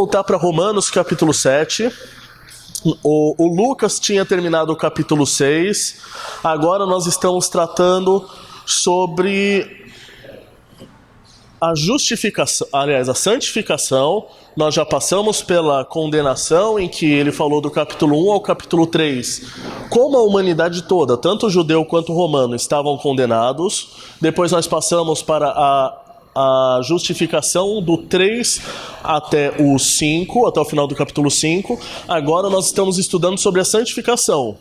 Voltar para Romanos capítulo 7. O Lucas tinha terminado o capítulo 6. Agora nós estamos tratando sobre a justificação, aliás, a santificação. Nós já passamos pela condenação, em que ele falou do capítulo 1 ao capítulo 3, como a humanidade toda, tanto o judeu quanto o romano, estavam condenados. Depois nós passamos para a justificação do 3 até o 5, até o final do capítulo 5. Agora nós estamos estudando sobre a santificação.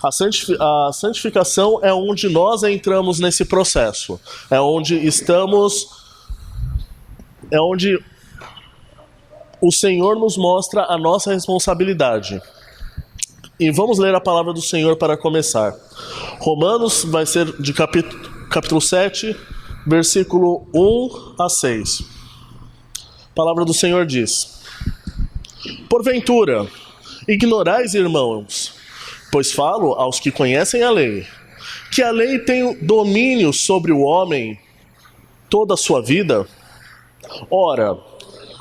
A santificação é onde nós entramos nesse processo. É onde o Senhor nos mostra a nossa responsabilidade. E vamos ler a palavra do Senhor para começar. Romanos vai ser de capítulo 7, versículo 1 a 6. A palavra do Senhor diz: Porventura, ignorais, irmãos, pois falo aos que conhecem a lei, que a lei tem domínio sobre o homem toda a sua vida? Ora,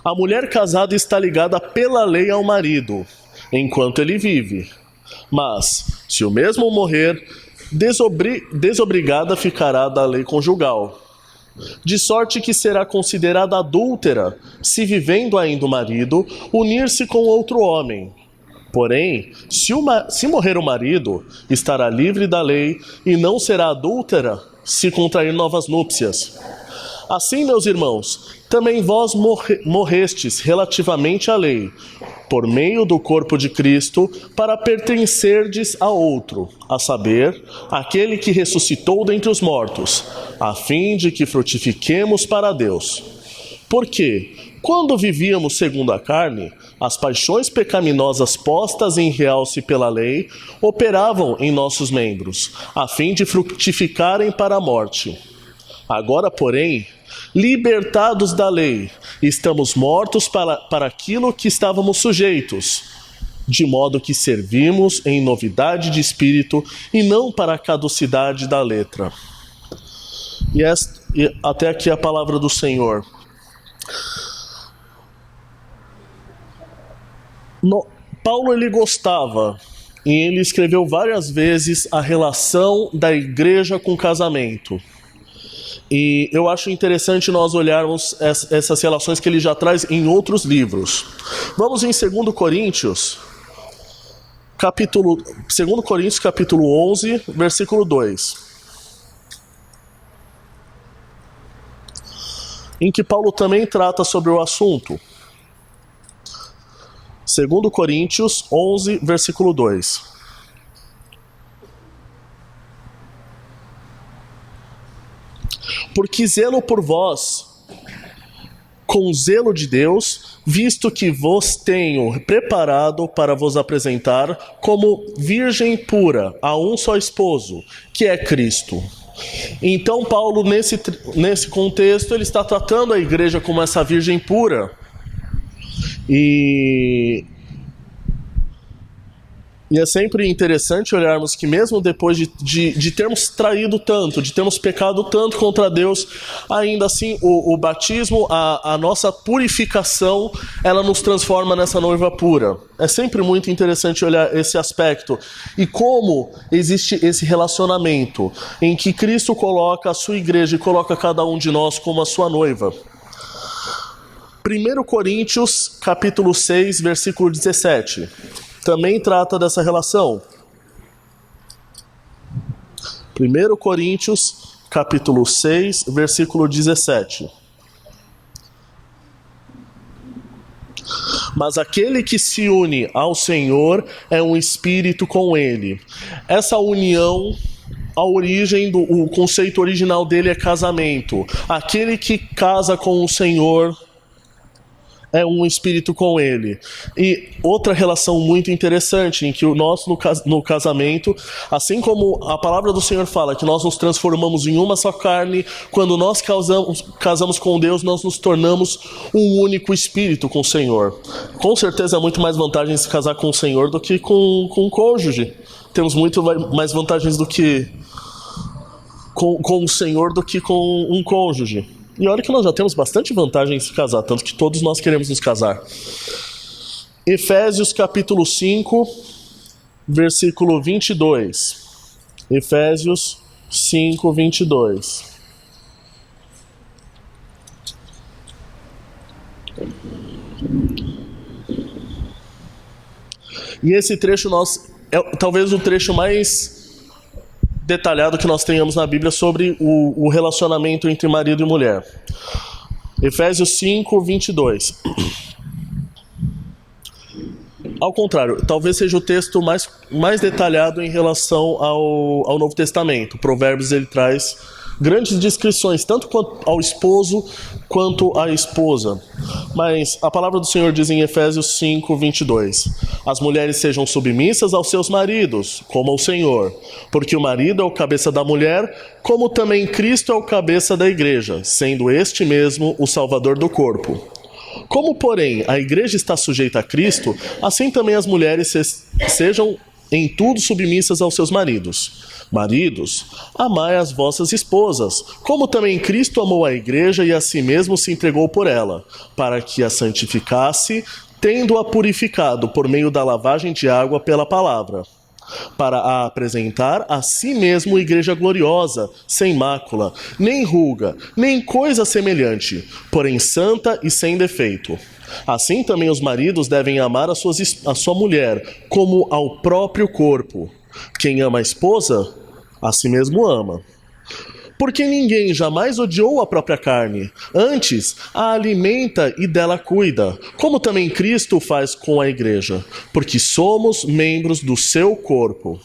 a mulher casada está ligada pela lei ao marido, enquanto ele vive. Mas, se o mesmo morrer, desobrigada ficará da lei conjugal. De sorte que será considerada adúltera, se vivendo ainda o marido, unir-se com outro homem. Porém, se morrer o marido, estará livre da lei e não será adúltera se contrair novas núpcias. Assim, meus irmãos, também vós morrestes relativamente à lei, por meio do corpo de Cristo, para pertencerdes a outro, a saber, aquele que ressuscitou dentre os mortos, a fim de que frutifiquemos para Deus. Porque, quando vivíamos segundo a carne, as paixões pecaminosas postas em realce pela lei operavam em nossos membros, a fim de frutificarem para a morte. Agora, porém, libertados da lei, estamos mortos para aquilo que estávamos sujeitos, de modo que servimos em novidade de espírito e não para a caducidade da letra. E até aqui a palavra do Senhor. Paulo ele gostava, e ele escreveu várias vezes a relação da igreja com o casamento. E eu acho interessante nós olharmos essas relações que ele já traz em outros livros. Vamos em 2 Coríntios, capítulo 11, versículo 2. Em que Paulo também trata sobre o assunto. 2 Coríntios 11, versículo 2. Porque zelo por vós, com zelo de Deus, visto que vos tenho preparado para vos apresentar como virgem pura a um só esposo, que é Cristo. Então Paulo, nesse contexto, ele está tratando a igreja como essa virgem pura. E é sempre interessante olharmos que mesmo depois de termos traído tanto, de termos pecado tanto contra Deus, ainda assim o batismo, a nossa purificação, ela nos transforma nessa noiva pura. É sempre muito interessante olhar esse aspecto. E como existe esse relacionamento em que Cristo coloca a sua igreja e coloca cada um de nós como a sua noiva. 1 Coríntios, capítulo 6, versículo 17. Também trata dessa relação. 1 Coríntios, capítulo 6, versículo 17. Mas aquele que se une ao Senhor é um espírito com ele. Essa união, a origem o conceito original dele é casamento. Aquele que casa com o Senhor é um espírito com ele. E outra relação muito interessante, em que nós no casamento, assim como a palavra do Senhor fala que nós nos transformamos em uma só carne, quando nós casamos com Deus, nós nos tornamos um único espírito com o Senhor. Com certeza há muito mais vantagens de se casar com o Senhor do que com o cônjuge. Temos muito mais vantagens do que com o Senhor do que com um cônjuge. E olha que nós já temos bastante vantagem em se casar, tanto que todos nós queremos nos casar. Efésios capítulo 5, versículo 22. Efésios 5, 22. E esse trecho é talvez o trecho mais detalhado que nós tenhamos na Bíblia sobre o relacionamento entre marido e mulher. Efésios 5, 22. Ao contrário, talvez seja o texto mais detalhado em relação ao Novo Testamento. Provérbios, ele traz grandes descrições, tanto quanto ao esposo quanto à esposa. Mas a palavra do Senhor diz em Efésios 5, 22. As mulheres sejam submissas aos seus maridos, como ao Senhor. Porque o marido é o cabeça da mulher, como também Cristo é o cabeça da igreja, sendo este mesmo o Salvador do corpo. Como, porém, a igreja está sujeita a Cristo, assim também as mulheres sejam em tudo submissas aos seus maridos. Maridos, amai as vossas esposas, como também Cristo amou a igreja e a si mesmo se entregou por ela, para que a santificasse, tendo-a purificado por meio da lavagem de água pela palavra, para a apresentar a si mesmo igreja gloriosa, sem mácula, nem ruga, nem coisa semelhante, porém santa e sem defeito. Assim também os maridos devem amar a sua mulher, como ao próprio corpo. Quem ama a esposa, a si mesmo ama. Porque ninguém jamais odiou a própria carne, antes a alimenta e dela cuida, como também Cristo faz com a igreja, porque somos membros do seu corpo.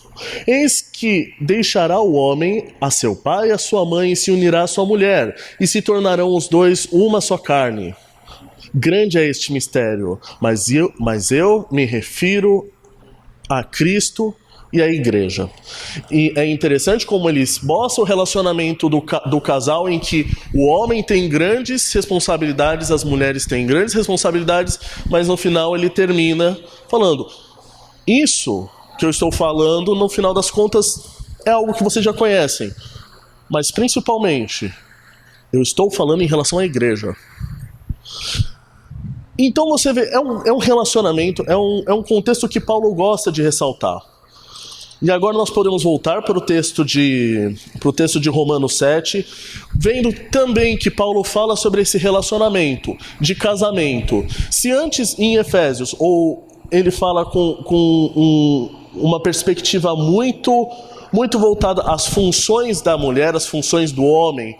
Eis que deixará o homem a seu pai e a sua mãe e se unirá à sua mulher, e se tornarão os dois uma só carne. Grande é este mistério, mas eu me refiro a Cristo e a igreja. E é interessante como ele esboça o relacionamento do casal, em que o homem tem grandes responsabilidades, as mulheres têm grandes responsabilidades, mas no final ele termina falando: isso que eu estou falando, no final das contas, é algo que vocês já conhecem, mas principalmente eu estou falando em relação à igreja. Então você vê, é um relacionamento, é um contexto que Paulo gosta de ressaltar. E agora nós podemos voltar para o texto de Romanos 7, vendo também que Paulo fala sobre esse relacionamento de casamento. Se antes em Efésios, ou ele fala com uma perspectiva muito voltada às funções da mulher, às funções do homem,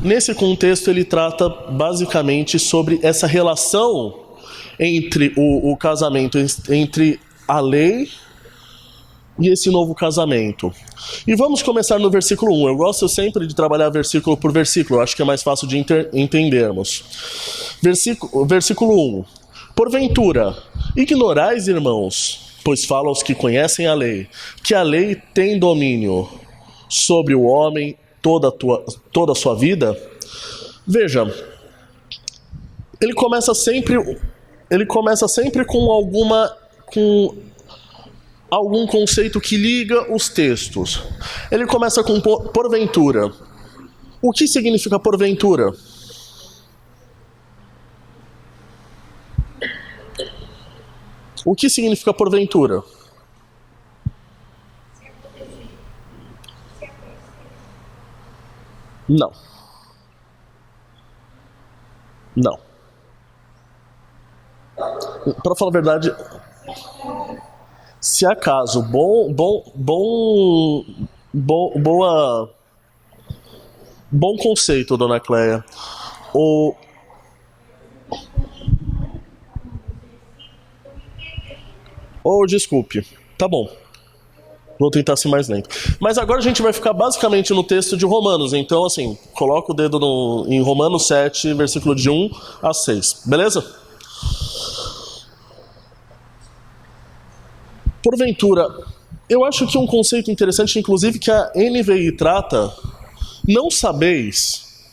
nesse contexto ele trata basicamente sobre essa relação entre o casamento, entre a lei e esse novo casamento. E vamos começar no versículo 1. Eu gosto sempre de trabalhar versículo por versículo, eu acho que é mais fácil de entendermos. Versículo 1. Porventura, ignorais, irmãos, pois fala aos que conhecem a lei, que a lei tem domínio sobre o homem toda a sua vida? Veja, ele começa sempre com algum conceito que liga os textos. Ele começa com porventura. O que significa porventura? O que significa porventura? Não. Não. Para falar a verdade, se acaso, bom conceito, dona Cleia. Desculpe. Tá bom. Vou tentar ser mais lento. Mas agora a gente vai ficar basicamente no texto de Romanos. Então, assim, coloca o dedo em Romanos 7, versículo de 1 a 6. Beleza? Porventura, eu acho que um conceito interessante, inclusive, que a NVI trata, não sabeis.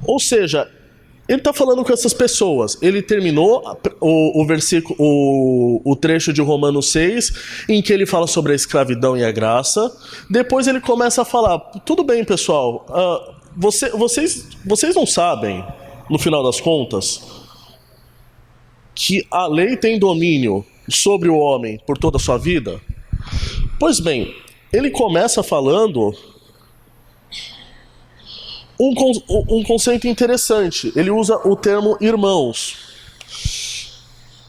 Ou seja, ele está falando com essas pessoas. Ele terminou o trecho de Romanos 6, em que ele fala sobre a escravidão e a graça. Depois ele começa a falar: tudo bem, pessoal, vocês não sabem, no final das contas, que a lei tem domínio sobre o homem por toda a sua vida? Pois bem, ele começa falando um conceito interessante. Ele usa o termo irmãos.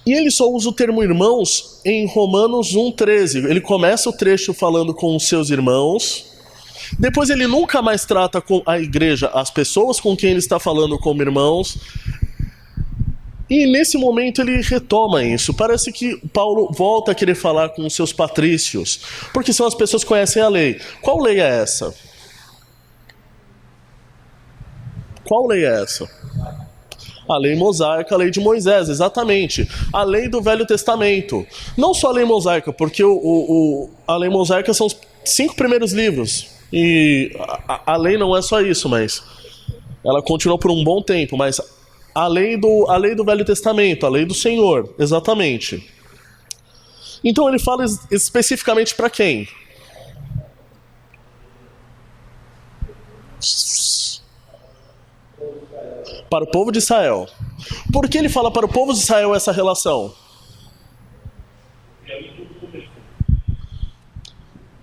E ele só usa o termo irmãos em Romanos 1,13. Ele começa o trecho falando com os seus irmãos. Depois ele nunca mais trata com a igreja, as pessoas com quem ele está falando como irmãos. E nesse momento ele retoma isso. Parece que Paulo volta a querer falar com os seus patrícios, porque são as pessoas que conhecem a lei. Qual lei é essa? Qual lei é essa? A lei mosaica, a lei de Moisés, exatamente. A lei do Velho Testamento. Não só a lei mosaica, porque a lei mosaica são os 5 primeiros livros. E a lei não é só isso, mas ela continuou por um bom tempo. Mas a lei do Velho Testamento, a lei do Senhor, exatamente. Então ele fala especificamente para quem? Para o povo de Israel. Por que ele fala para o povo de Israel essa relação?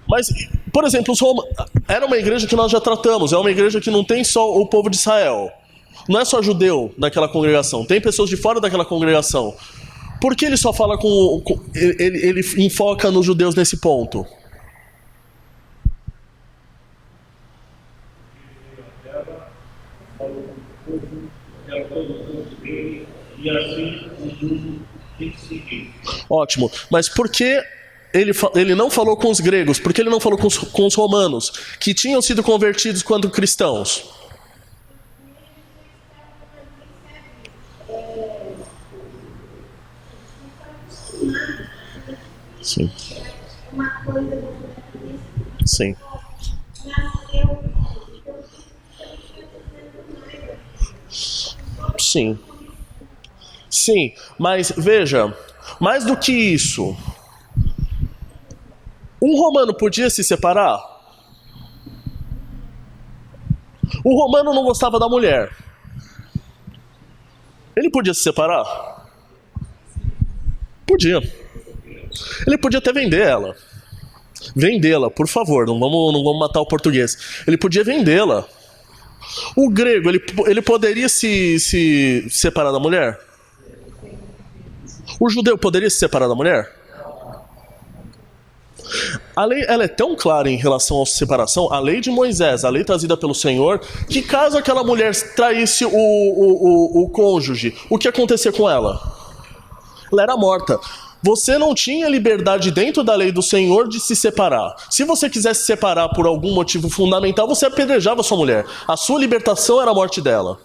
Mas, por exemplo, era uma igreja que nós já tratamos, é uma igreja que não tem só o povo de Israel. Não é só judeu naquela congregação, tem pessoas de fora daquela congregação. Por que ele só fala ele enfoca nos judeus nesse ponto? Ótimo, mas por que ele não falou com os gregos? Por que ele não falou com os romanos, que tinham sido convertidos quando cristãos? Sim. Sim. Sim. Sim, mas veja, mais do que isso, um romano podia se separar? O romano não gostava da mulher. Ele podia se separar? Podia. Ele podia até vender ela. Vendê-la, por favor, não vamos matar o português. Ele podia vendê-la. O grego, ele poderia se separar da mulher? O judeu poderia se separar da mulher? A lei ela é tão clara em relação à separação, a lei de Moisés, a lei trazida pelo Senhor, que caso aquela mulher traísse o cônjuge, o que acontecia com ela? Ela era morta. Você não tinha liberdade dentro da lei do Senhor de se separar. Se você quisesse se separar por algum motivo fundamental, você apedrejava sua mulher. A sua libertação era a morte dela.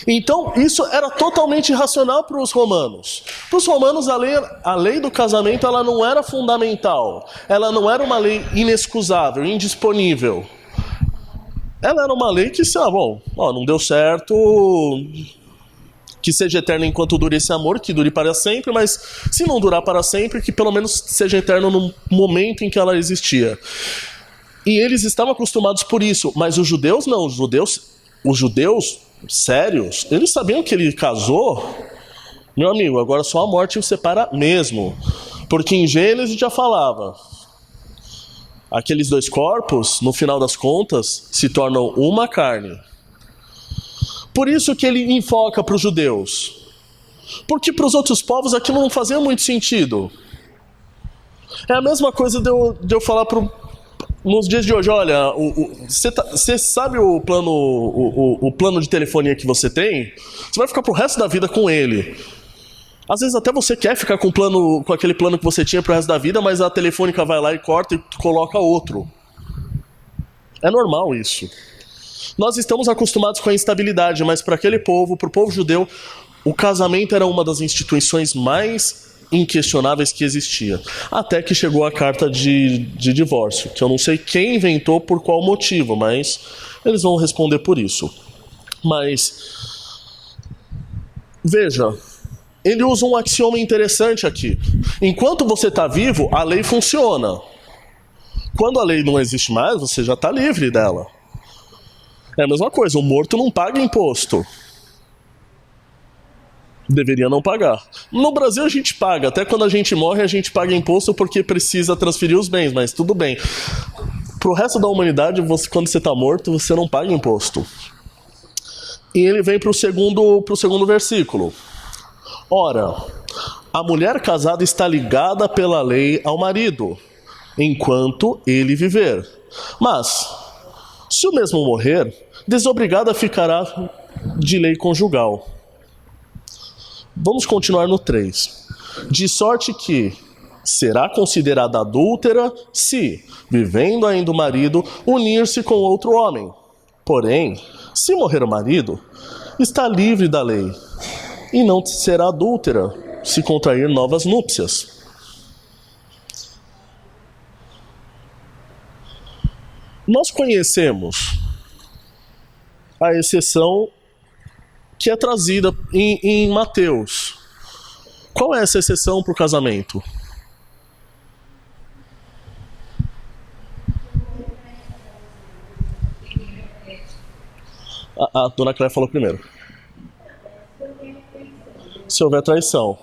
Então, isso era totalmente irracional para os romanos. Para os romanos, a lei do casamento ela não era fundamental. Ela não era uma lei inexcusável, indisponível. Ela era uma lei que, não deu certo, que seja eterno enquanto dure esse amor, que dure para sempre, mas se não durar para sempre, que pelo menos seja eterno no momento em que ela existia. E eles estavam acostumados por isso, mas os judeus não. Os judeus sérios, eles sabiam que ele casou. Meu amigo, agora só a morte o separa mesmo. Porque em Gênesis já falava, aqueles 2 corpos, no final das contas, se tornam uma carne. Por isso que ele enfoca para os judeus. Porque para os outros povos aquilo não fazia muito sentido. É a mesma coisa de eu falar nos dias de hoje, olha, você sabe o plano de telefonia que você tem? Você vai ficar pro resto da vida com ele. Às vezes até você quer ficar com aquele plano que você tinha pro resto da vida, mas a telefônica vai lá e corta e coloca outro. É normal isso. Nós estamos acostumados com a instabilidade, mas para aquele povo, para o povo judeu, o casamento era uma das instituições mais inquestionáveis que existia. Até que chegou a carta de divórcio, que eu não sei quem inventou por qual motivo, mas eles vão responder por isso. Mas, veja, ele usa um axioma interessante aqui. Enquanto você está vivo, a lei funciona. Quando a lei não existe mais, você já está livre dela. É a mesma coisa, o morto não paga imposto. Deveria não pagar. No Brasil a gente paga, até quando a gente morre a gente paga imposto porque precisa transferir os bens, mas tudo bem. Pro resto da humanidade, quando você está morto, você não paga imposto. E ele vem pro segundo versículo. Ora, a mulher casada está ligada pela lei ao marido, enquanto ele viver. Mas, se o mesmo morrer, desobrigada ficará de lei conjugal. Vamos continuar no 3. De sorte que será considerada adúltera se, vivendo ainda o marido, unir-se com outro homem. Porém, se morrer o marido, está livre da lei, e não será adúltera se contrair novas núpcias. Nós conhecemos a exceção que é trazida em Mateus. Qual é essa exceção para o casamento? A dona Cléia falou primeiro. Se houver traição.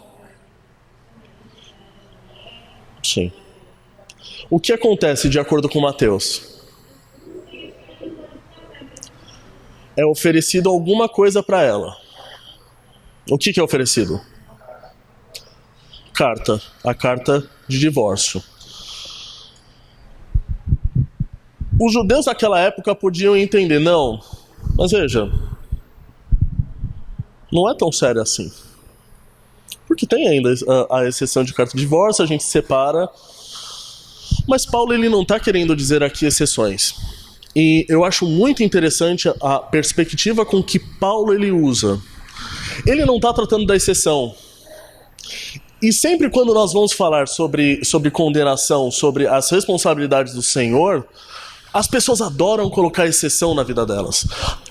Sim. O que acontece de acordo com Mateus? É oferecido alguma coisa para ela. O que é oferecido? Carta. A carta de divórcio. Os judeus naquela época podiam entender, não, mas veja, não é tão sério assim. Porque tem ainda a exceção de carta de divórcio, a gente separa. Mas Paulo ele não está querendo dizer aqui exceções. E eu acho muito interessante a perspectiva com que Paulo ele usa. Ele não está tratando da exceção. E sempre quando nós vamos falar sobre condenação, sobre as responsabilidades do Senhor, as pessoas adoram colocar exceção na vida delas.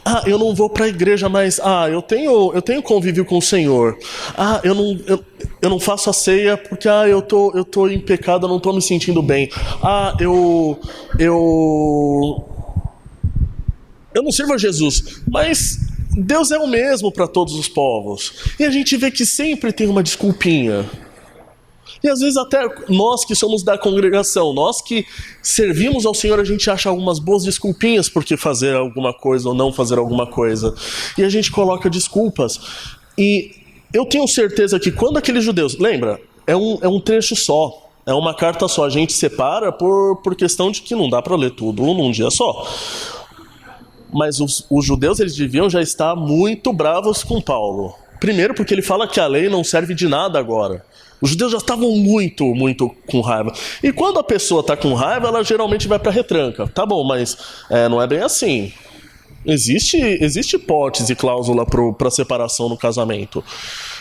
Ah, eu não vou para a igreja, mas eu tenho convívio com o Senhor. Ah, eu não faço a ceia porque eu tô em pecado, eu não tô me sentindo bem. Ah, eu não sirvo a Jesus, mas Deus é o mesmo para todos os povos. E a gente vê que sempre tem uma desculpinha. E às vezes até nós que somos da congregação, nós que servimos ao Senhor, a gente acha algumas boas desculpinhas por que fazer alguma coisa ou não fazer alguma coisa. E a gente coloca desculpas. E eu tenho certeza que quando aqueles judeus... Lembra? É um trecho só. É uma carta só. A gente separa por questão de que não dá para ler tudo num dia só. Mas os judeus eles deviam já estar muito bravos com Paulo. Primeiro porque ele fala que a lei não serve de nada agora. Os judeus já estavam muito com raiva. E quando a pessoa está com raiva, ela geralmente vai para a retranca. Tá bom, mas não é bem assim. Existe hipótese e cláusula para separação no casamento.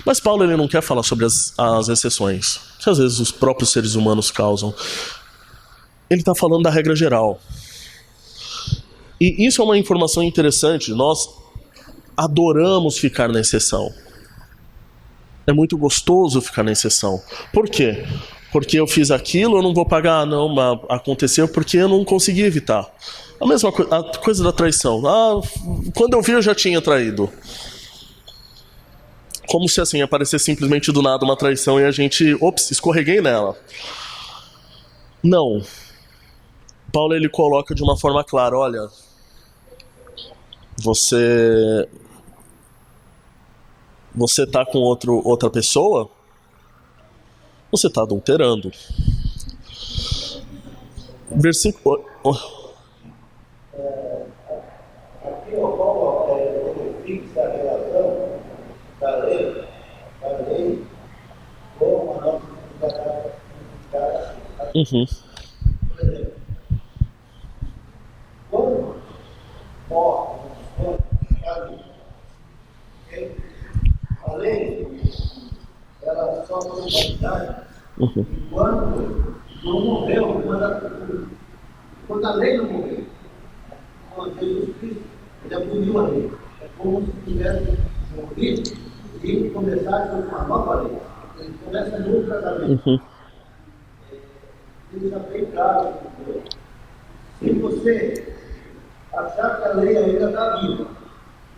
Mas Paulo ele não quer falar sobre as exceções, que às vezes os próprios seres humanos causam. Ele está falando da regra geral. E isso é uma informação interessante. Nós adoramos ficar na exceção. É muito gostoso ficar na exceção. Por quê? Porque eu fiz aquilo, eu não vou pagar. Não, mas aconteceu porque eu não consegui evitar. A mesma coisa, a coisa da traição. Quando eu vi, eu já tinha traído. Como se assim, aparecesse simplesmente do nada uma traição e a gente... Ops, escorreguei nela. Não. Paulo ele coloca de uma forma clara, olha... Você tá com outra pessoa, você está adulterando. Versículo... Aqui o Paulo ele fixa a relação da lei com a nossa Uhum. Por exemplo, quando morre a lei, ela só tem validade enquanto não morreu, quando a lei não morreu. Quando Jesus Cristo já puniu a lei. É como se tivesse morrido e começasse uma nova lei. Ele começa no casamento. Isso é bem claro. Se você achar que a lei ainda está viva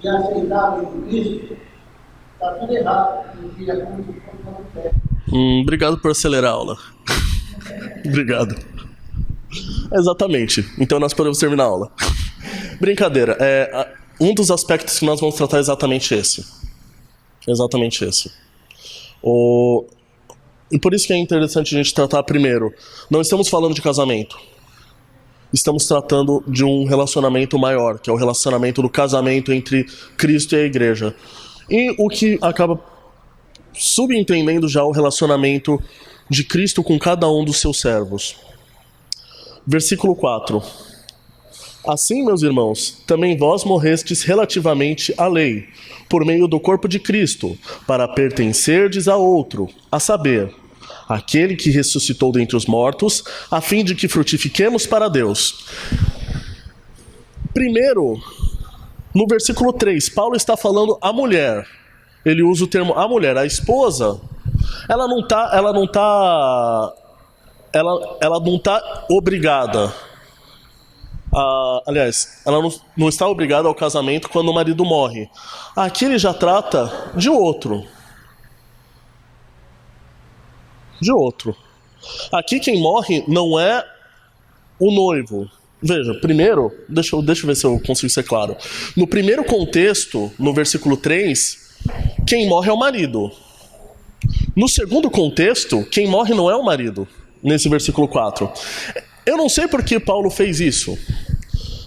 e aceitar a lei de Cristo, está tudo errado. E é como se fosse uma fé. Obrigado por acelerar a aula. Obrigado. Exatamente. Então nós podemos terminar a aula. Brincadeira. Um dos aspectos que nós vamos tratar é exatamente esse. Exatamente esse. E por isso que é interessante a gente tratar primeiro. Não estamos falando de casamento. Estamos tratando de um relacionamento maior, que é o relacionamento do casamento entre Cristo e a igreja. E o que acaba subentendendo já o relacionamento de Cristo com cada um dos seus servos. Versículo 4. Assim, meus irmãos, também vós morrestes relativamente à lei, por meio do corpo de Cristo, para pertencerdes a outro, a saber, aquele que ressuscitou dentre os mortos, a fim de que frutifiquemos para Deus. Primeiro, no versículo 3, Paulo está falando a mulher. Ele usa o termo a mulher, a esposa. Ela não está obrigada. Aliás, ela não está obrigada ao casamento quando o marido morre. Aqui ele já trata de outro. Aqui quem morre não é o noivo. Veja, primeiro, deixa eu ver se eu consigo ser claro. No primeiro contexto, no versículo 3, quem morre é o marido. No segundo contexto, quem morre não é o marido, nesse versículo 4. Eu não sei por que Paulo fez isso.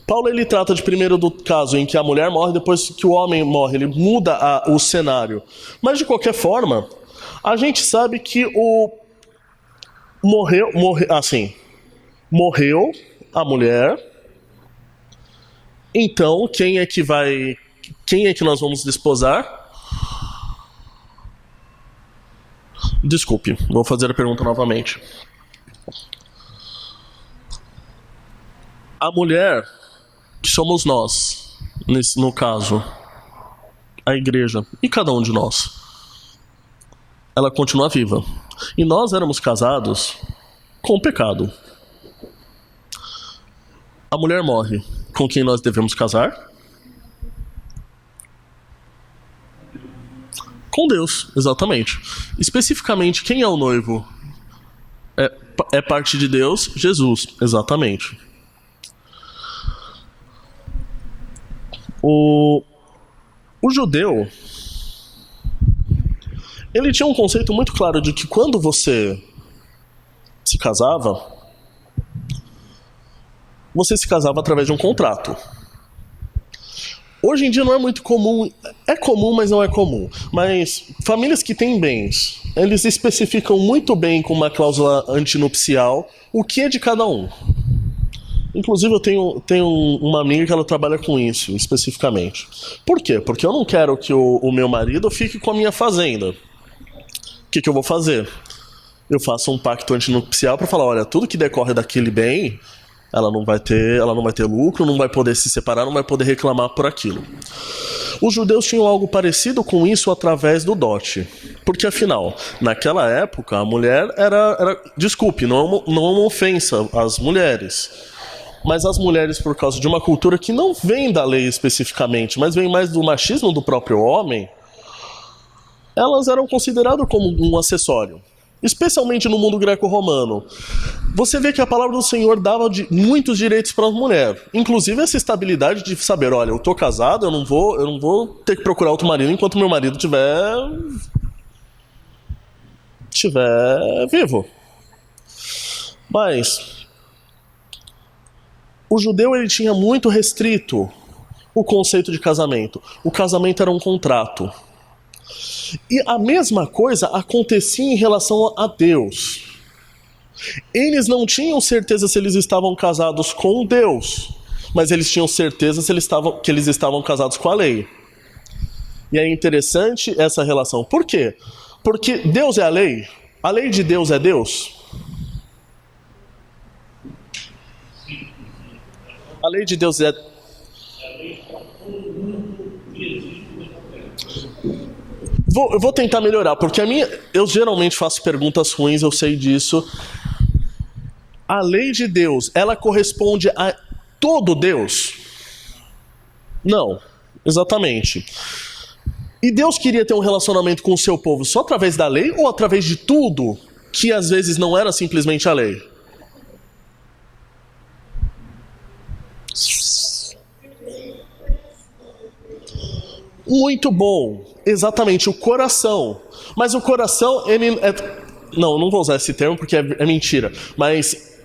Paulo ele trata de primeiro do caso em que a mulher morre, depois que o homem morre, ele muda o cenário. Mas de qualquer forma, a gente sabe que morreu a mulher. Então, quem é que nós vamos desposar? Desculpe, vou fazer a pergunta novamente. A mulher, que somos nós, no caso, a igreja, e cada um de nós, ela continua viva. E nós éramos casados com o pecado. A mulher morre. Com quem nós devemos casar? Com Deus, exatamente. Especificamente, quem é o noivo? É parte de Deus, Jesus, exatamente. O judeu, ele tinha um conceito muito claro de que quando você se casava através de um contrato. Hoje em dia não é muito comum, é comum, mas não é comum. Mas famílias que têm bens, eles especificam muito bem com uma cláusula antinupcial o que é de cada um. Inclusive eu tenho uma amiga que ela trabalha com isso, especificamente. Por quê? Porque eu não quero que o meu marido fique com a minha fazenda. O que eu vou fazer? Eu faço um pacto antinupcial para falar, olha, tudo que decorre daquele bem, ela não vai ter lucro, não vai poder se separar, não vai poder reclamar por aquilo. Os judeus tinham algo parecido com isso através do dote. Porque, afinal, naquela época, a mulher era desculpe, não é uma ofensa às mulheres. Mas as mulheres, por causa de uma cultura que não vem da lei especificamente, mas vem mais do machismo do próprio homem, elas eram consideradas como um acessório. Especialmente no mundo greco-romano. Você vê que a palavra do Senhor dava muitos direitos para a mulher. Inclusive essa estabilidade de saber, olha, eu tô casado, eu não vou ter que procurar outro marido enquanto meu marido estiver vivo. Mas o judeu ele tinha muito restrito o conceito de casamento. O casamento era um contrato. E a mesma coisa acontecia em relação a Deus. Eles não tinham certeza se eles estavam casados com Deus, mas eles tinham certeza que eles estavam casados com a lei. E é interessante essa relação. Por quê? Porque Deus é a lei de Deus é Deus. A lei de Deus é... Eu vou tentar melhorar, porque eu geralmente faço perguntas ruins, eu sei disso. A lei de Deus, ela corresponde a todo Deus? Não, exatamente. E Deus queria ter um relacionamento com o seu povo só através da lei ou através de tudo que às vezes não era simplesmente a lei? Muito bom, exatamente, o coração. Mas o coração, ele é... Não vou usar esse termo porque é mentira. Mas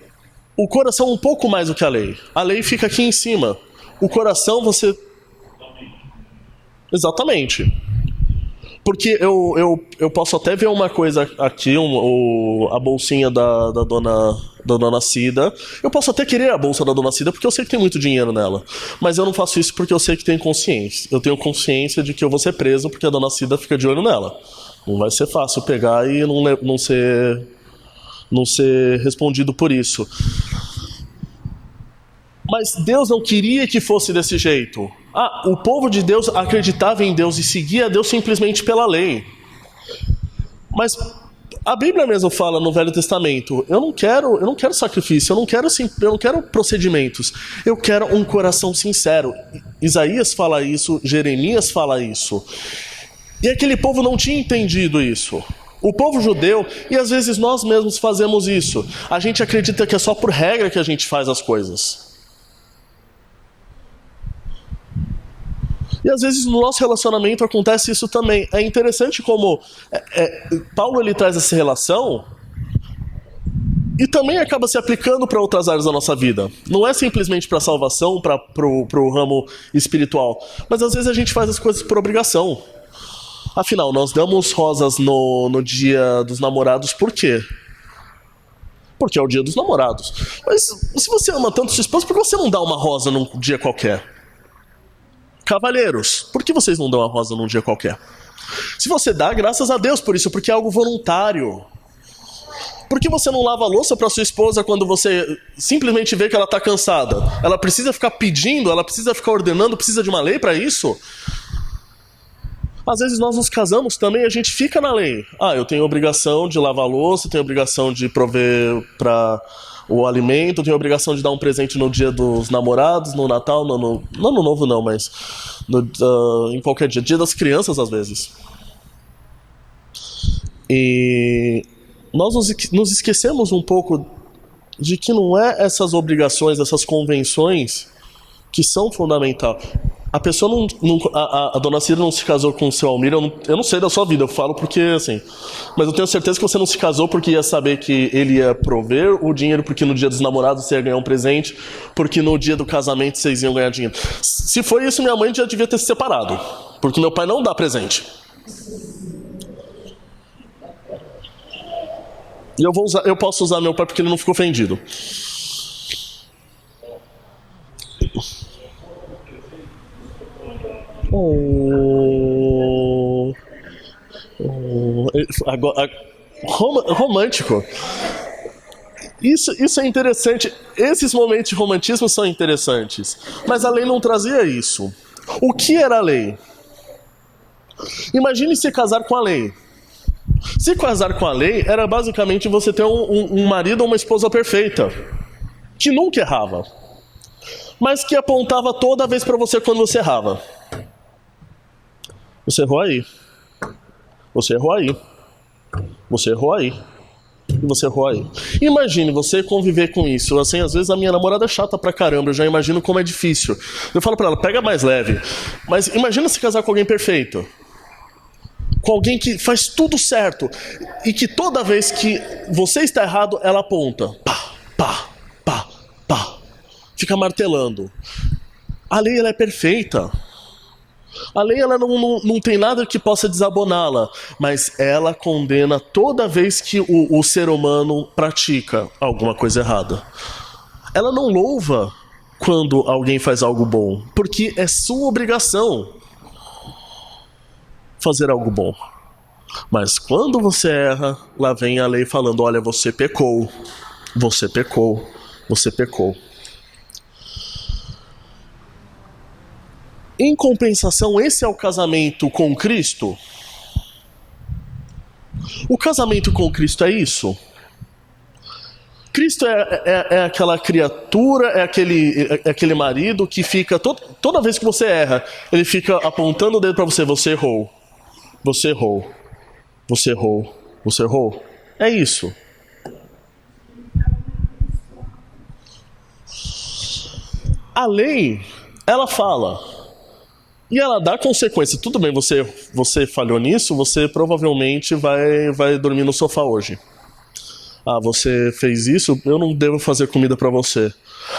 o coração é um pouco mais do que a lei. A lei fica aqui em cima. O coração você... Exatamente. Porque eu posso até ver uma coisa aqui, a bolsinha da dona Cida. Eu posso até querer a bolsa da dona Cida porque eu sei que tem muito dinheiro nela. Mas eu não faço isso porque eu sei que tenho consciência. Eu tenho consciência de que eu vou ser preso porque a dona Cida fica de olho nela. Não vai ser fácil pegar e não ser respondido por isso. Mas Deus não queria que fosse desse jeito. O povo de Deus acreditava em Deus e seguia Deus simplesmente pela lei. Mas a Bíblia mesmo fala no Velho Testamento, eu não quero sacrifício, eu não quero procedimentos, eu quero um coração sincero. Isaías fala isso, Jeremias fala isso. E aquele povo não tinha entendido isso. O povo judeu, e às vezes nós mesmos fazemos isso. A gente acredita que é só por regra que a gente faz as coisas. E às vezes no nosso relacionamento acontece isso também. É interessante como Paulo ele traz essa relação e também acaba se aplicando para outras áreas da nossa vida. Não é simplesmente para a salvação, para o ramo espiritual. Mas às vezes a gente faz as coisas por obrigação. Afinal, nós damos rosas no dia dos namorados por quê? Porque é o dia dos namorados. Mas se você ama tanto sua esposa, por que você não dá uma rosa num dia qualquer? Cavalheiros, por que vocês não dão a rosa num dia qualquer? Se você dá, graças a Deus por isso, porque é algo voluntário. Por que você não lava a louça para sua esposa quando você simplesmente vê que ela está cansada? Ela precisa ficar pedindo, ela precisa ficar ordenando, precisa de uma lei para isso? Às vezes nós nos casamos também e a gente fica na lei. Eu tenho obrigação de lavar a louça, tenho obrigação de prover para o alimento, tenho obrigação de dar um presente no dia dos namorados, no Natal, não no Novo não, mas em qualquer dia das crianças às vezes. E nós nos esquecemos um pouco de que não é essas obrigações, essas convenções que são fundamentais. A pessoa a dona Cida não se casou com o seu Almir, eu não sei da sua vida, eu falo porque assim, mas eu tenho certeza que você não se casou porque ia saber que ele ia prover o dinheiro, porque no dia dos namorados você ia ganhar um presente, porque no dia do casamento vocês iam ganhar dinheiro. Se foi isso, minha mãe já devia ter se separado, porque meu pai não dá presente. E eu posso usar meu pai porque ele não ficou ofendido. Agora, romântico. Isso é interessante. Esses momentos de romantismo são interessantes. Mas a lei não trazia isso. O que era a lei? Imagine se casar com a lei. Se casar com a lei era basicamente você ter um marido ou uma esposa perfeita, que nunca errava, mas que apontava toda vez pra você quando você errava. Você errou aí. Você errou aí. Você errou aí. E você errou aí. Imagine você conviver com isso. Assim, às vezes a minha namorada é chata pra caramba. Eu já imagino como é difícil. Eu falo pra ela, pega mais leve. Mas imagina se casar com alguém perfeito. Com alguém que faz tudo certo. E que toda vez que você está errado, ela aponta. Pá, pá, pá, pá. Fica martelando. A lei, ela é perfeita. A lei ela não tem nada que possa desaboná-la, mas ela condena toda vez que o ser humano pratica alguma coisa errada. Ela não louva quando alguém faz algo bom, porque é sua obrigação fazer algo bom. Mas quando você erra, lá vem a lei falando, olha, você pecou, você pecou, você pecou. Em compensação, esse é o casamento com Cristo? O casamento com Cristo é isso? Cristo é aquela criatura, é aquele marido que fica, toda vez que você erra, ele fica apontando o dedo para você, você errou, você errou, você errou, você errou. É isso. A lei, ela fala, e ela dá consequência. Tudo bem, você falhou nisso, você provavelmente vai dormir no sofá hoje. Ah, você fez isso, eu não devo fazer comida para você.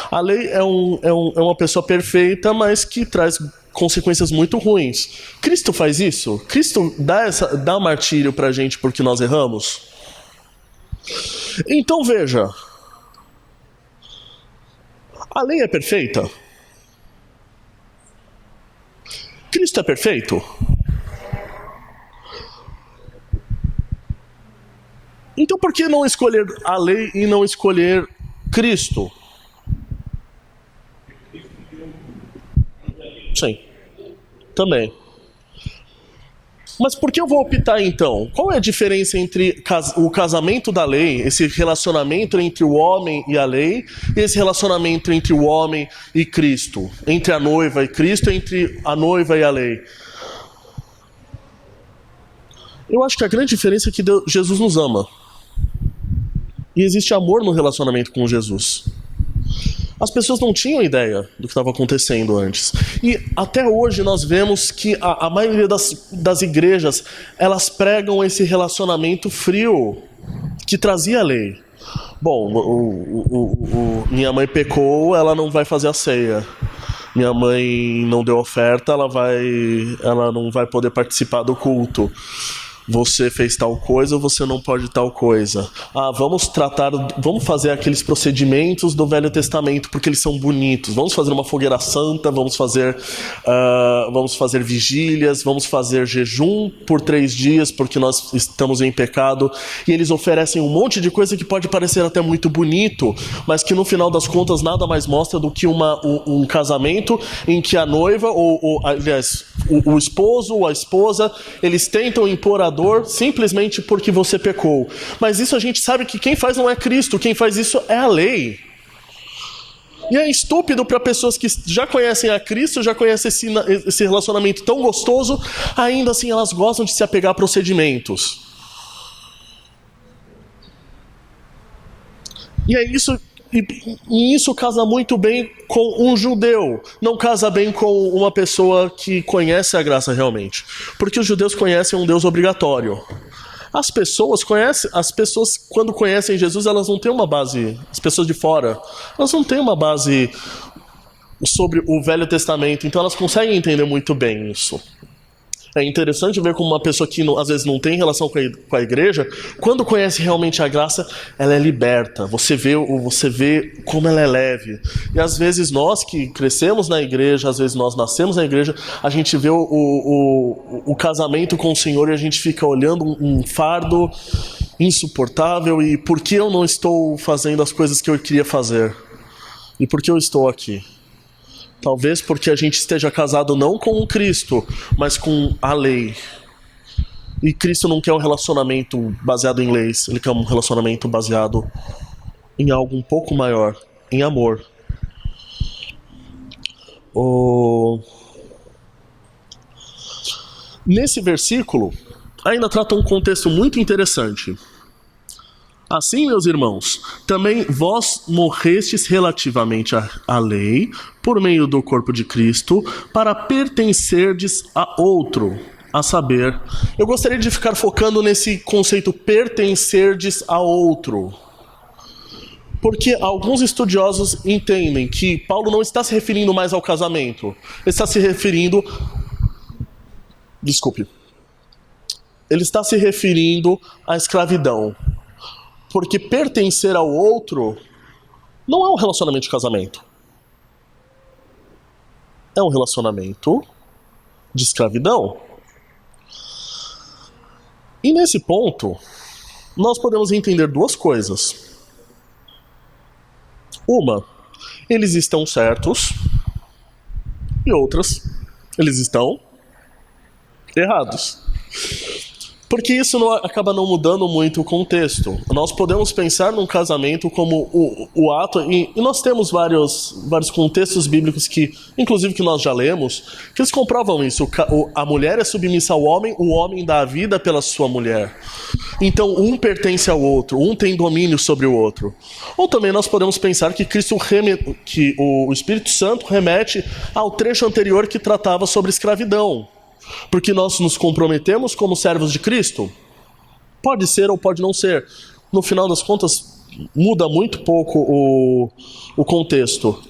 A lei é uma pessoa perfeita, mas que traz consequências muito ruins. Cristo faz isso? Cristo dá martírio pra gente porque nós erramos? Então veja, a lei é perfeita? Cristo é perfeito? Então por que não escolher a lei e não escolher Cristo? Sim, também. Mas por que eu vou optar então? Qual é a diferença entre o casamento da lei, esse relacionamento entre o homem e a lei, e esse relacionamento entre o homem e Cristo? Entre a noiva e Cristo, entre a noiva e a lei? Eu acho que a grande diferença é que Jesus nos ama. E existe amor no relacionamento com Jesus. As pessoas não tinham ideia do que estava acontecendo antes. E até hoje nós vemos que a maioria das igrejas, elas pregam esse relacionamento frio que trazia a lei. Bom, minha mãe pecou, ela não vai fazer a ceia. Minha mãe não deu oferta, ela não vai poder participar do culto. Você fez tal coisa, você não pode tal coisa. Ah, vamos fazer aqueles procedimentos do Velho Testamento porque eles são bonitos. Vamos fazer uma fogueira santa, vamos fazer vigílias, vamos fazer jejum por 3 dias porque nós estamos em pecado. E eles oferecem um monte de coisa que pode parecer até muito bonito, mas que no final das contas nada mais mostra do que um casamento em que a noiva, aliás, o esposo ou a esposa, eles tentam impor a dor simplesmente porque você pecou. Mas isso a gente sabe que quem faz não é Cristo, quem faz isso é a lei. E é estúpido para pessoas que já conhecem a Cristo, já conhecem esse relacionamento tão gostoso, ainda assim elas gostam de se apegar a procedimentos. E é isso. E isso casa muito bem com um judeu, não casa bem com uma pessoa que conhece a graça realmente, porque os judeus conhecem um Deus obrigatório. As pessoas quando conhecem Jesus, elas não têm uma base, as pessoas de fora, elas não têm uma base sobre o Velho Testamento, então elas conseguem entender muito bem isso. É interessante ver como uma pessoa que às vezes não tem relação com a igreja, quando conhece realmente a graça, ela é liberta. Você vê como ela é leve. E às vezes nós que crescemos na igreja, às vezes nós nascemos na igreja, a gente vê o casamento com o Senhor e a gente fica olhando um fardo insuportável e por que eu não estou fazendo as coisas que eu queria fazer? E por que eu estou aqui? Talvez porque a gente esteja casado não com o Cristo, mas com a lei. E Cristo não quer um relacionamento baseado em leis, ele quer um relacionamento baseado em algo um pouco maior, em amor. Nesse versículo, ainda trata um contexto muito interessante. Assim, meus irmãos, também vós morrestes relativamente à lei, por meio do corpo de Cristo, para pertencerdes a outro, a saber. Eu gostaria de ficar focando nesse conceito pertencerdes a outro. Porque alguns estudiosos entendem que Paulo não está se referindo mais ao casamento. Ele está se referindo... Ele está se referindo à escravidão. Porque pertencer ao outro não é um relacionamento de casamento. É um relacionamento de escravidão. E nesse ponto, nós podemos entender 2 coisas. Uma, eles estão certos. E outras, eles estão errados. Porque isso acaba não mudando muito o contexto. Nós podemos pensar num casamento como o ato, e nós temos vários contextos bíblicos que, inclusive que nós já lemos, que eles comprovam isso. A mulher é submissa ao homem, o homem dá a vida pela sua mulher. Então um pertence ao outro, um tem domínio sobre o outro. Ou também nós podemos pensar que que o Espírito Santo remete ao trecho anterior que tratava sobre escravidão. Porque nós nos comprometemos como servos de Cristo? Pode ser ou pode não ser. No final das contas, muda muito pouco o contexto.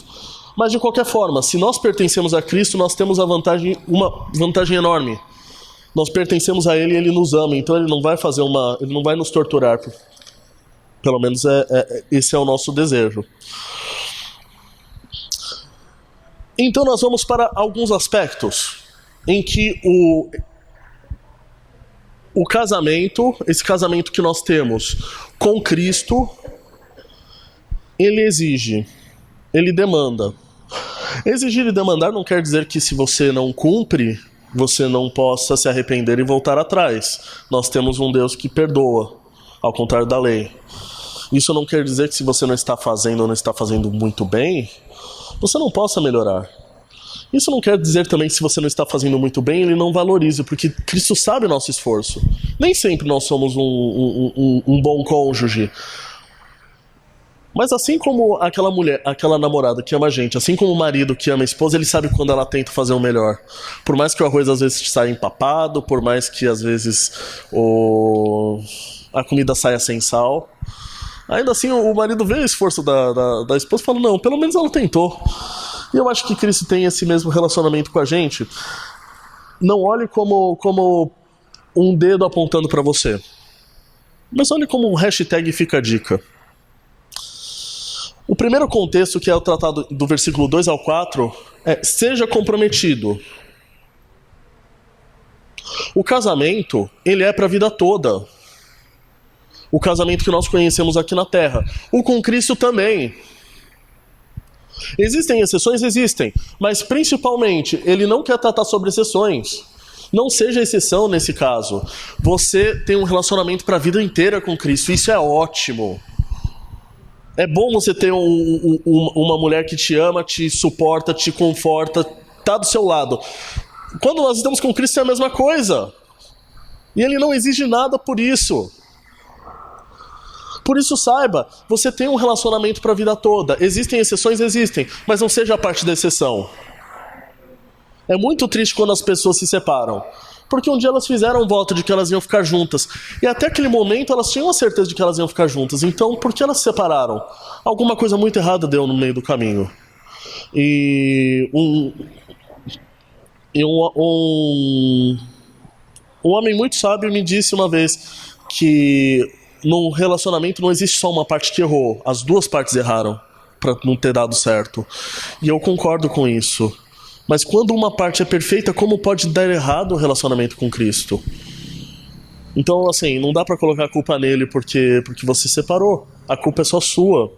Mas de qualquer forma, se nós pertencemos a Cristo, nós temos uma vantagem enorme. Nós pertencemos a Ele e Ele nos ama, então Ele não vai nos torturar. Pelo menos esse é o nosso desejo. Então nós vamos para alguns aspectos em que o casamento, esse casamento que nós temos com Cristo, ele exige, ele demanda. Exigir e demandar não quer dizer que se você não cumpre, você não possa se arrepender e voltar atrás. Nós temos um Deus que perdoa, ao contrário da lei. Isso não quer dizer que se você não está fazendo ou não está fazendo muito bem, você não possa melhorar. Isso não quer dizer também que se você não está fazendo muito bem, ele não valorize, porque Cristo sabe o nosso esforço. Nem sempre nós somos um bom cônjuge. Mas assim como aquela mulher, aquela namorada que ama a gente, assim como o marido que ama a esposa, ele sabe quando ela tenta fazer o melhor. Por mais que o arroz às vezes saia empapado, por mais que às vezes a comida saia sem sal, ainda assim o marido vê o esforço da esposa e fala, não, pelo menos ela tentou. E eu acho que Cristo tem esse mesmo relacionamento com a gente. Não olhe como um dedo apontando para você, mas olhe como um hashtag fica a dica. O primeiro contexto, que é o tratado do versículo 2 ao 4, é seja comprometido. O casamento, ele é para a vida toda. O casamento que nós conhecemos aqui na Terra. O com Cristo também. Existem exceções? Existem. Mas principalmente, ele não quer tratar sobre exceções. Não seja exceção nesse caso. Você tem um relacionamento para a vida inteira com Cristo. Isso é ótimo. É bom você ter uma mulher que te ama, te suporta, te conforta, está do seu lado. Quando nós estamos com Cristo é a mesma coisa. E Ele não exige nada por isso. Por isso saiba, você tem um relacionamento para a vida toda. Existem exceções? Existem. Mas não seja parte da exceção. É muito triste quando as pessoas se separam. Porque um dia elas fizeram um voto de que elas iam ficar juntas. E até aquele momento elas tinham a certeza de que elas iam ficar juntas. Então, por que elas se separaram? Alguma coisa muito errada deu no meio do caminho. E um homem muito sábio me disse uma vez que num relacionamento não existe só uma parte que errou. As duas partes erraram para não ter dado certo. E eu concordo com isso. Mas quando uma parte é perfeita, como pode dar errado o relacionamento com Cristo? Então, assim, não dá para colocar a culpa nele porque você separou. A culpa é só sua.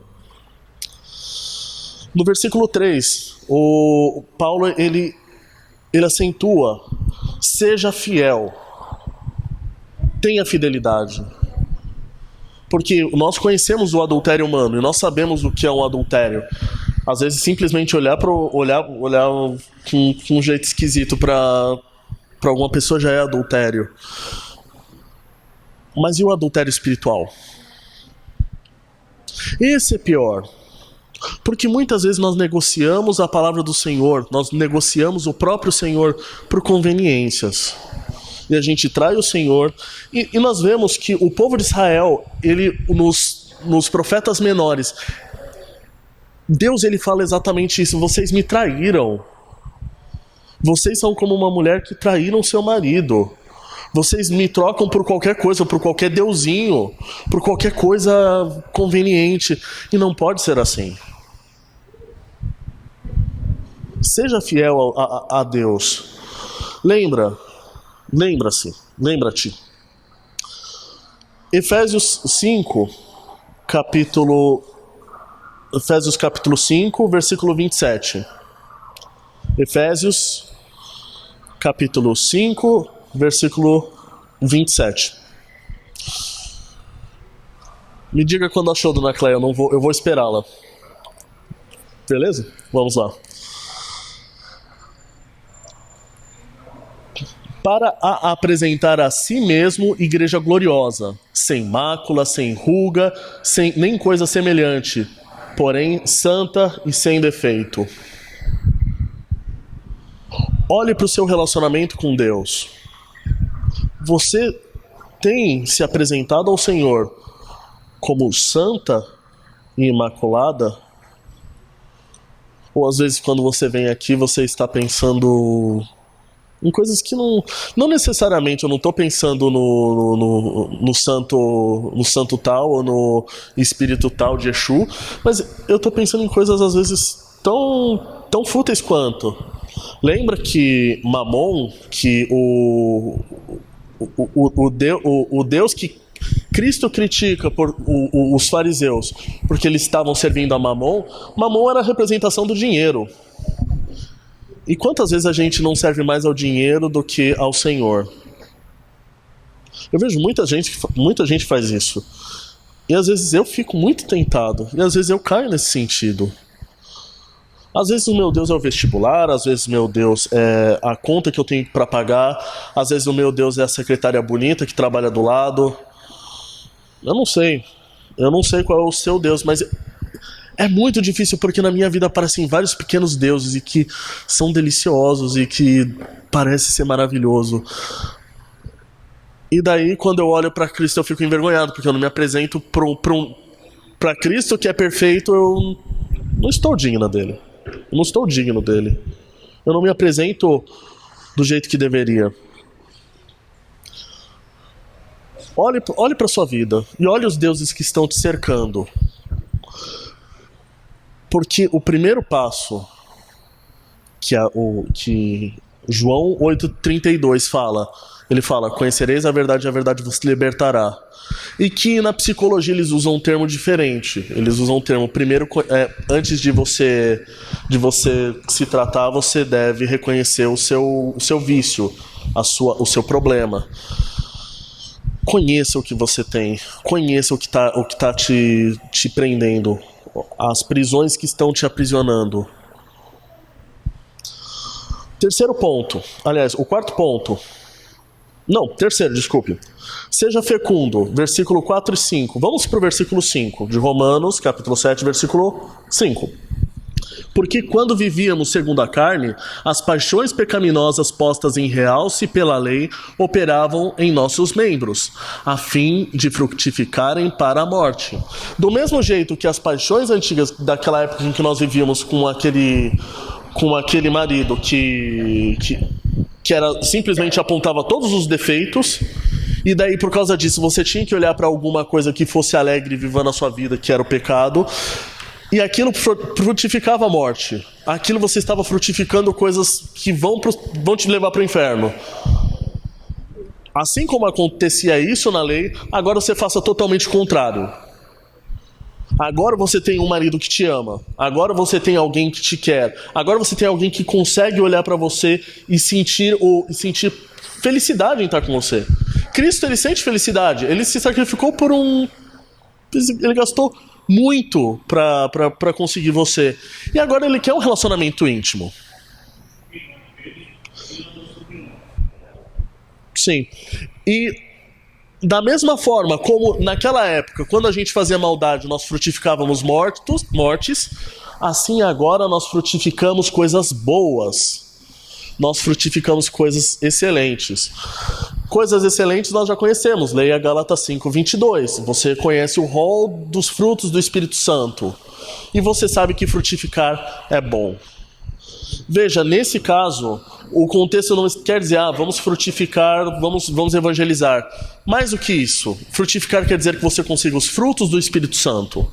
No versículo 3, o Paulo, ele acentua: seja fiel. Tenha fidelidade. Porque nós conhecemos o adultério humano e nós sabemos o que é um adultério. Às vezes simplesmente olhar com um jeito esquisito para alguma pessoa já é adultério. Mas e o adultério espiritual? Esse é pior. Porque muitas vezes nós negociamos a palavra do Senhor, nós negociamos o próprio Senhor por conveniências. E a gente trai o Senhor. E nós vemos que o povo de Israel, ele, nos profetas menores, Deus, ele fala exatamente isso: vocês me traíram. Vocês são como uma mulher que traíram seu marido. Vocês me trocam por qualquer coisa, por qualquer deusinho, por qualquer coisa conveniente. E não pode ser assim. Seja fiel a Deus. Lembra-te. Efésios capítulo 5, versículo 27. Efésios capítulo 5, versículo 27. Me diga quando achou, dona Cleia, eu vou esperá-la. Beleza? Vamos lá. Para a apresentar a si mesmo igreja gloriosa, sem mácula, sem ruga, sem nem coisa semelhante, porém santa e sem defeito. Olhe para o seu relacionamento com Deus. Você tem se apresentado ao Senhor como santa e imaculada? Ou às vezes quando você vem aqui você está pensando em coisas que não necessariamente, eu não estou pensando no santo tal ou no espírito tal de Exu, mas eu estou pensando em coisas às vezes tão fúteis quanto. Lembra que Mamon, que o Deus que Cristo critica por os fariseus, porque eles estavam servindo a Mamon era a representação do dinheiro. E quantas vezes a gente não serve mais ao dinheiro do que ao Senhor? Eu vejo muita gente faz isso. E às vezes eu fico muito tentado. E às vezes eu caio nesse sentido. Às vezes o meu Deus é o vestibular, às vezes o meu Deus é a conta que eu tenho para pagar, às vezes o meu Deus é a secretária bonita que trabalha do lado. Eu não sei qual é o seu Deus, mas é muito difícil porque na minha vida aparecem vários pequenos deuses e que são deliciosos e que parece ser maravilhoso. E daí quando eu olho para Cristo eu fico envergonhado, porque eu não me apresento para Cristo que é perfeito, eu não estou digno dele. Eu não estou digno dele. Eu não me apresento do jeito que deveria. Olhe para sua vida e olhe os deuses que estão te cercando. Porque o primeiro passo que João 8,32 fala, ele fala: conhecereis a verdade vos libertará. E que na psicologia eles usam um termo diferente. Eles usam um termo, primeiro, antes de você se tratar, você deve reconhecer o seu vício, o seu problema. Conheça o que você tem, conheça o que tá te prendendo, as prisões que estão te aprisionando. Terceiro ponto, aliás, o quarto ponto. Não, terceiro, desculpe. Seja fecundo, versículo 4 e 5. Vamos para o versículo 5, de Romanos, capítulo 7, versículo 5. Porque quando vivíamos segundo a carne, as paixões pecaminosas postas em realce pela lei operavam em nossos membros, a fim de frutificarem para a morte. Do mesmo jeito que as paixões antigas daquela época em que nós vivíamos com aquele marido que era simplesmente apontava todos os defeitos, e daí por causa disso você tinha que olhar para alguma coisa que fosse alegre e viva na sua vida, que era o pecado, e aquilo frutificava a morte. Aquilo você estava frutificando coisas que vão te levar para o inferno. Assim como acontecia isso na lei, agora você faça totalmente o contrário. Agora você tem um marido que te ama. Agora você tem alguém que te quer. Agora você tem alguém que consegue olhar para você e sentir felicidade em estar com você. Cristo, ele sente felicidade. Ele se sacrificou ele gastou muito para conseguir você. E agora ele quer um relacionamento íntimo. Sim. E da mesma forma como naquela época, quando a gente fazia maldade, nós frutificávamos mortes, assim agora nós frutificamos coisas boas. Nós frutificamos coisas excelentes. Coisas excelentes nós já conhecemos. Leia Gálatas 5:22. Você conhece o rol dos frutos do Espírito Santo. E você sabe que frutificar é bom. Veja, nesse caso, o contexto não quer dizer, vamos frutificar, vamos evangelizar. Mais do que isso, frutificar quer dizer que você consiga os frutos do Espírito Santo.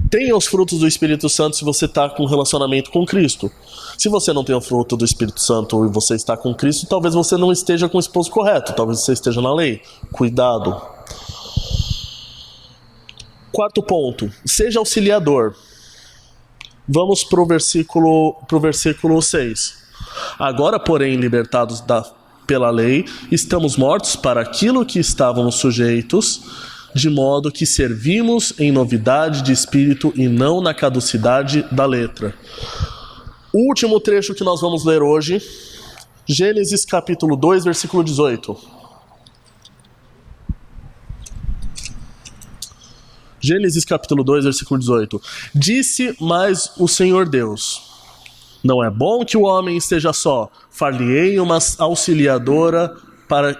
Tenha os frutos do Espírito Santo se você está com um relacionamento com Cristo. Se você não tem o fruto do Espírito Santo e você está com Cristo, talvez você não esteja com o esposo correto, talvez você esteja na lei. Cuidado. Quarto ponto, seja auxiliador. Vamos para o versículo 6. Agora, porém, libertados pela lei, estamos mortos para aquilo que estávamos sujeitos, de modo que servimos em novidade de espírito e não na caducidade da letra. O último trecho que nós vamos ler hoje, Gênesis capítulo 2, versículo 18. Gênesis capítulo 2, versículo 18. Disse mais o Senhor Deus: não é bom que o homem esteja só, far-lhe-ei uma auxiliadora para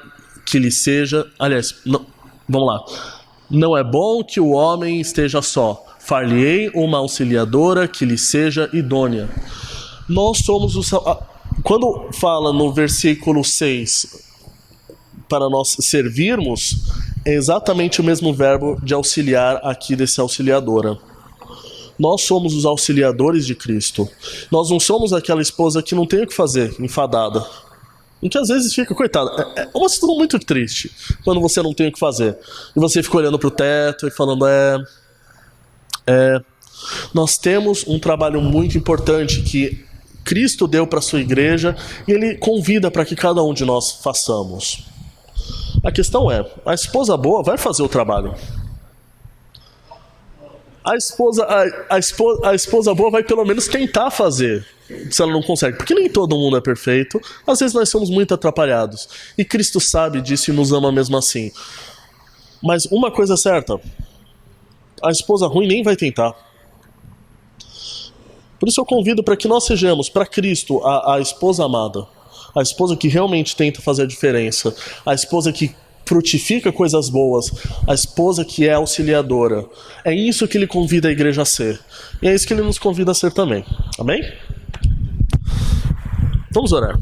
que lhe seja... Aliás, não, vamos lá. Não é bom que o homem esteja só, far-lhe-ei uma auxiliadora que lhe seja idônea. Nós somos o... Quando fala no versículo 6, para nós servirmos, é exatamente o mesmo verbo de auxiliar aqui desse auxiliadora. Nós somos os auxiliadores de Cristo. Nós não somos aquela esposa que não tem o que fazer, enfadada. E que às vezes fica, coitada, é uma situação muito triste quando você não tem o que fazer. E você fica olhando para o teto e falando, nós temos um trabalho muito importante que Cristo deu para a sua igreja e Ele convida para que cada um de nós façamos. A questão é, a esposa boa vai fazer o trabalho. A esposa boa vai pelo menos tentar fazer, se ela não consegue. Porque nem todo mundo é perfeito. Às vezes nós somos muito atrapalhados. E Cristo sabe disso e nos ama mesmo assim. Mas uma coisa é certa, a esposa ruim nem vai tentar. Por isso eu convido para que nós sejamos, para Cristo, a esposa amada. A esposa que realmente tenta fazer a diferença. A esposa que frutifica coisas boas, a esposa que é auxiliadora. É isso que Ele convida a igreja a ser. E é isso que Ele nos convida a ser também. Amém? Vamos orar.